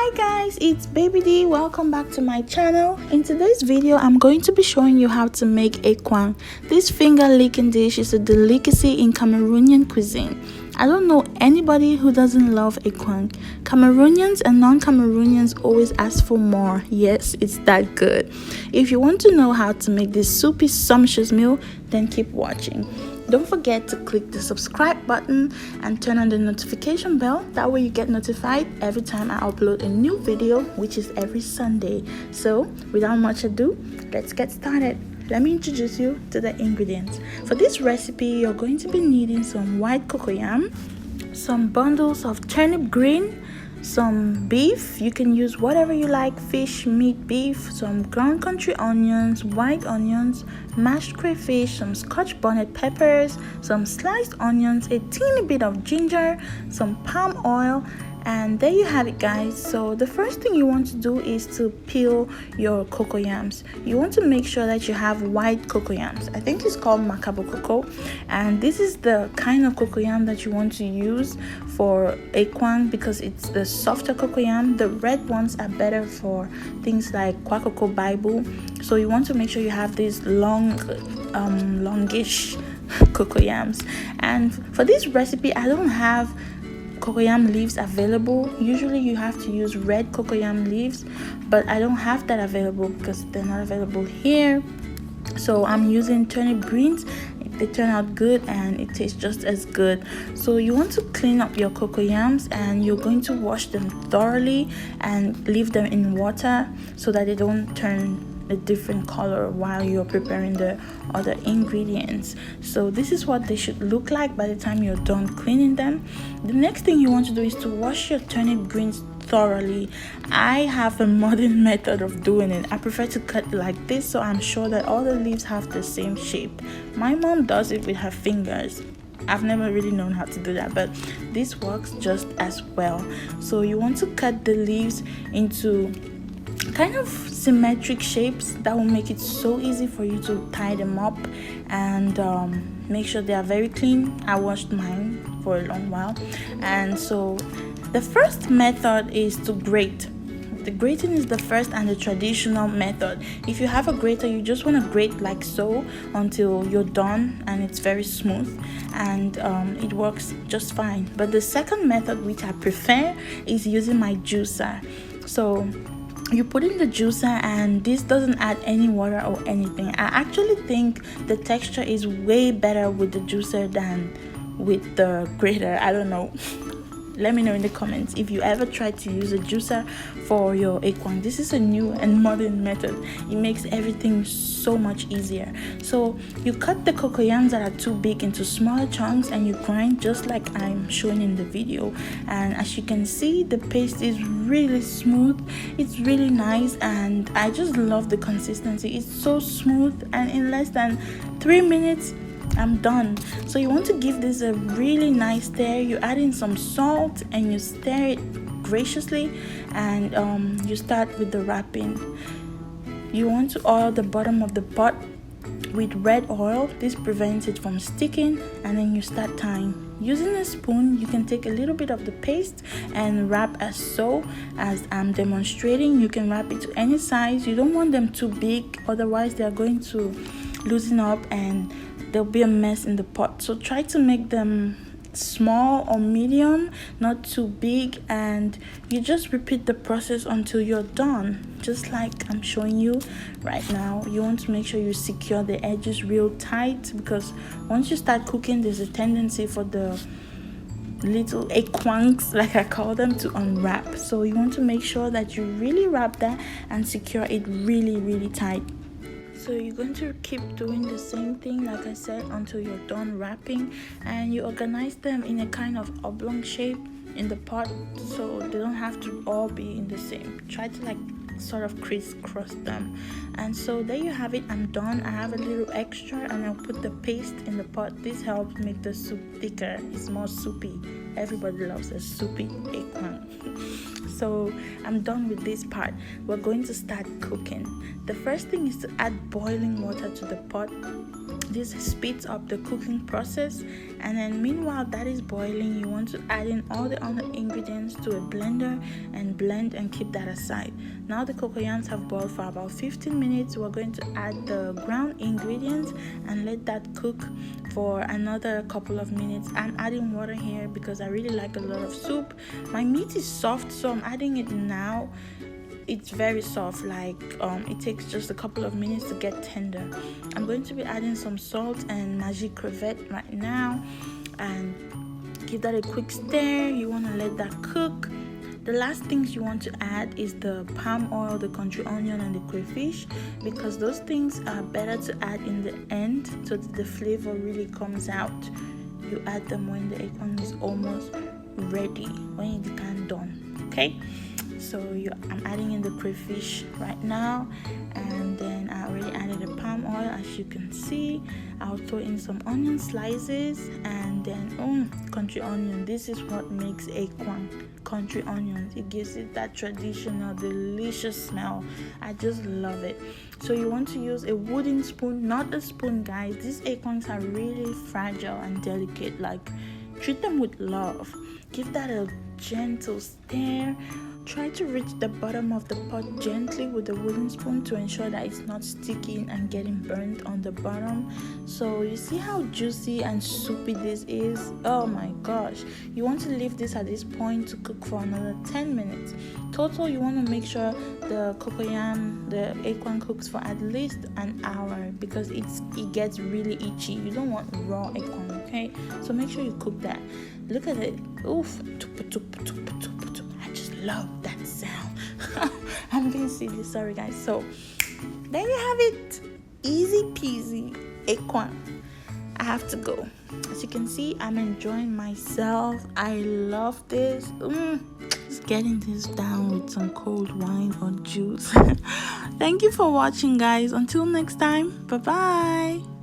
Hi guys, it's Baby D. Welcome back to my channel. In today's video, I'm going to be showing you how to make Ekwang. This finger licking dish is a delicacy in Cameroonian cuisine. I don't know anybody who doesn't love Ekwang. Cameroonians and non-Cameroonians always ask for more. Yes, it's that good. If you want to know how to make this soupy, sumptuous meal, then keep watching. Don't forget to click the subscribe button and turn on the notification bell. That way you get notified every time I upload a new video, which is every Sunday. So without much ado, let's get started. Let me introduce you to the ingredients. For this recipe, you're going to be needing some white cocoyam, some bundles of turnip green, some beef. You can use whatever you like: fish, meat, beef, some ground country onions, white onions, mashed crayfish, some scotch bonnet peppers, some sliced onions, a teeny bit of ginger, some palm oil, and there you have it, guys. So the first thing you want to do is to peel your cocoyams. You want to make sure that you have white cocoyams. I think it's called macabo coco, and this is the kind of cocoyam that you want to use for Ekwang because it's the softer cocoyam. The red ones are better for things like coco Bible. So you want to make sure you have these longish cocoyams. And for this recipe, I don't have cocoyam leaves available. Usually you have to use red cocoyam leaves, but I don't have that available because they're not available here. So I'm using turnip greens. They turn out good and it tastes just as good. So you want to clean up your cocoyams and you're going to wash them thoroughly and leave them in water so that they don't turn a different color while you're preparing the other ingredients. So this is what they should look like by the time you're done cleaning them. The next thing you want to do is to wash your turnip greens thoroughly. I have a modern method of doing it. I prefer to cut it like this, so I'm sure that all the leaves have the same shape. My mom does it with her fingers. I've never really known how to do that, but this works just as well. So you want to cut the leaves into kind of symmetric shapes that will make it so easy for you to tie them up, and make sure they are very clean. I washed mine for a long while. And so the first method is to grate. The grating is the first and the traditional method. If you have a grater, you just want to grate like so until you're done and it's very smooth, and it works just fine. But the second method, which I prefer, is using my juicer. So you put in the juicer, and this doesn't add any water or anything. I actually think the texture is way better with the juicer than with the grater. I don't know. Let me know in the comments if you ever tried to use a juicer for your Ekwang. This is a new and modern method. It makes everything so much easier. So you cut the cocoyams that are too big into smaller chunks and you grind just like I'm showing in the video. And as you can see, the paste is really smooth. It's really nice, and I just love the consistency. It's so smooth, and in less than 3 minutes I'm done. So you want to give this a really nice stir. You add in some salt and you stir it graciously, and you start with the wrapping. You want to oil the bottom of the pot with red oil. This prevents it from sticking, and then you start tying. Using a spoon, you can take a little bit of the paste and wrap as so as I'm demonstrating. You can wrap it to any size. You don't want them too big, otherwise they are going to loosen up and there'll be a mess in the pot. So try to make them small or medium, not too big, and you just repeat the process until you're done, just like I'm showing you right now. You want to make sure you secure the edges real tight, because once you start cooking, there's a tendency for the little ekwangs, like I call them, to unwrap. So you want to make sure that you really wrap that and secure it really tight. So you're going to keep doing the same thing, like I said, until you're done wrapping, and you organize them in a kind of oblong shape in the pot, so they don't have to all be in the same. Try to like sort of crisscross them. And so there you have it. I'm done. I have a little extra, and I'll put the paste in the pot. This helps make the soup thicker. It's more soupy. Everybody loves a soupy Ekwang. So I'm done with this part. We're going to start cooking. The first thing is to add boiling water to the pot. This speeds up the cooking process. And then meanwhile that is boiling, you want to add in all the other ingredients to a blender and blend and keep that aside. Now the cocoyams have boiled for about 15 minutes. We're going to add the ground ingredients and let that cook for another couple of minutes. I'm adding water here because I really like a lot of soup. My meat is soft, so I'm adding it now. It's very soft, like it takes just a couple of minutes to get tender. I'm going to be adding some salt and magic crevette right now and give that a quick stir. You want to let that cook. The last things you want to add is the palm oil, the country onion, and the crayfish, because those things are better to add in the end so that the flavor really comes out. You add them when the ekwang is almost ready, when it's kind of done. Okay, so I'm adding in the crayfish right now, and then I already added the palm oil. As you can see, I'll throw in some onion slices, and then country onion. This is what makes ekwang, country onions. It gives it that traditional delicious smell. I just love it. So you want to use a wooden spoon, not a spoon, guys. These ekwangs are really fragile and delicate. Like, treat them with love. Give that a gentle stir. Try to reach the bottom of the pot gently with the wooden spoon to ensure that it's not sticking and getting burnt on the bottom. So you see how juicy and soupy this is? Oh my gosh. You want to leave this at this point to cook for another 10 minutes. Total, you want to make sure the cocoyam, the ekwang, cooks for at least an hour because it gets really itchy. You don't want raw ekwang, okay? So make sure you cook that. Look at it. Oof. I just love that sound. I'm being silly, sorry guys. So there you have it, easy peasy ekwang. I have to go. As you can see, I'm enjoying myself. I love this. Just getting this down with some cold wine or juice. Thank you for watching, guys. Until next time, bye bye.